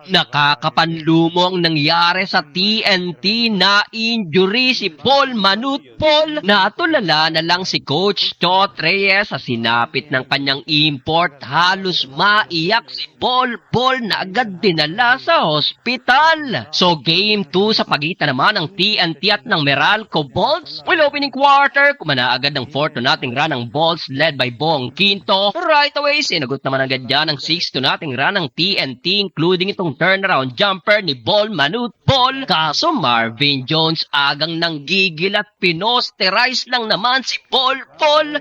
Nakakapanlumo ang nangyari sa TNT na injury si Paul Manutpol. Natulala na lang si Coach Chot Reyes sa sinapit ng kanyang import. Halos maiyak si Paul na agad dinala sa hospital. So game 2 sa pagitan naman ng TNT at ng Meralco Bolts. Well, opening quarter, kumana agad ng 4 nating run ng Bolts led by Bong Quinto. Right away, sinagot naman agad dyan ang 6 nating run ng TNT including itong turnaround jumper ni Paul Manutpol. Kaso Marvin Jones agang nanggigil at pinosterize lang naman si Paul.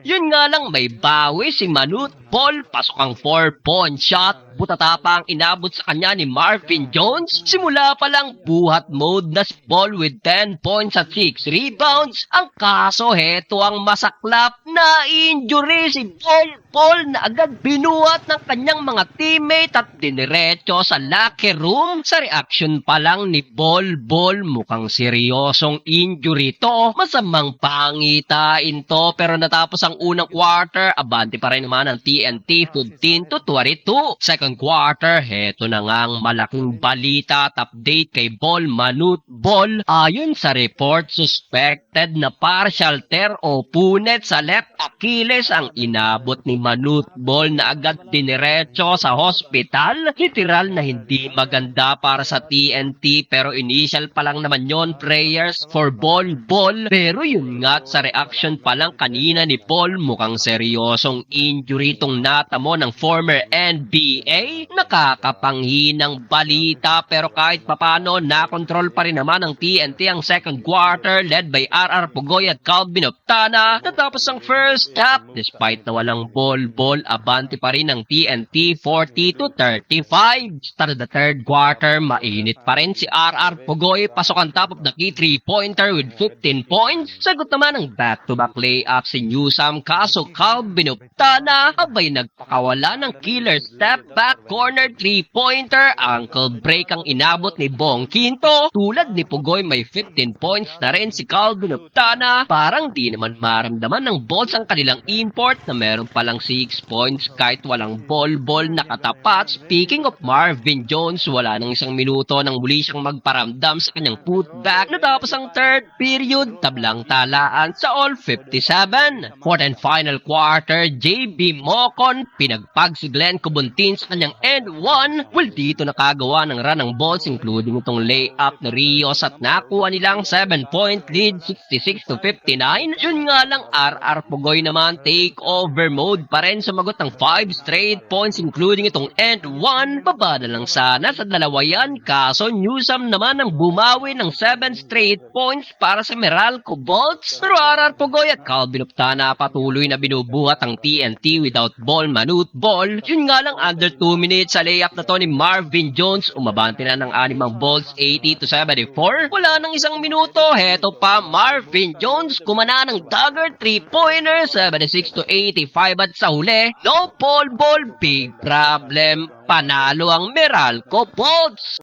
Yun nga lang may bawi si Manutpol. Pasok ang 4-point shot. Butata pa ang inabot sa kanya ni Marvin Jones. Simula pa lang buhat mode na si Paul with 10 points at 6 rebounds. Ang kaso heto ang masaklap na injury si Paul na agad binuhat ng kanyang mga teammate at diniretso sa locker room. Sa reaction pa lang ni Paul mukhang seryosong injury to. Masamang pangitain to pero natapos ang unang quarter, abante pa rin naman ang TNT 15-22. Second quarter, heto na nga ang malaking balita at update kay Paul Manutpol. Ayon sa report, suspected na partial tear o punit sa left Achilles ang inabot ni Manutpol na agad diniretso sa hospital. Literal na hindi maganda para sa TNT pero initial pa lang naman yon, prayers for Ball. Pero yun nga sa reaction pa lang kanina ni Paul, mukhang seryosong injury tong natamo ng former NBA. Nakakapanghinang balita pero kahit papano nakontrol pa rin naman ng TNT ang second quarter led by RR Pugoy at Calvin Optana. Natapos ang first half despite na walang ball, abante pa rin ng TNT 40-35. Start the third quarter, mainit pa rin si RR Pugoy. Pasok ang top of the key 3-pointer with 15 points. Sagot naman ang back-to-back layup si Newsam. Kaso Calvin Optana abay nagpakawala ng killer step back corner 3-pointer. Ankle break ang inabot ni Bong Quinto. Tulad ni Pugoy may 15 points na rin si Calvin Optana. Parang di naman maramdaman ng Bolts ang kanilang import na meron palang 6 points kahit walang ball nakatapat. Speaking of Marvin Jones, wala nang isang minuto nang muli siyang magparamdam sa kanyang putback. Natapos ang third period, tablang talaan sa all 57. Fourth and final quarter, JB Mocon pinagpag si Glenn Cubuntin sa kanyang end 1. Well, dito nakagawa ng run ng Bolts including itong layup na Rios at nakuha nilang 7-point lead 66-59. Yun nga lang, RR Pugoy naman take over mode pa rin, sumagot ng 5 straight points including itong end 1. Baba na lang sana sa dalawa yan, kaso Newsam naman ang bumawi ng 7 straight points para sa Meralco Bolts. Pero RR Pugoy at Calvin Optana patuloy na binubuhat ang TNT without ball Manutpol. Yun nga lang, under 2 minutes sa layup na to ni Marvin Jones, umabante na ng animang Bolts 80-74. Wala nang isang minuto, heto pa Marvin Jones kumana ng dagger 3-pointer 76-85 at sa huli, no ball, big problem, panalo ang Meralco Bolts.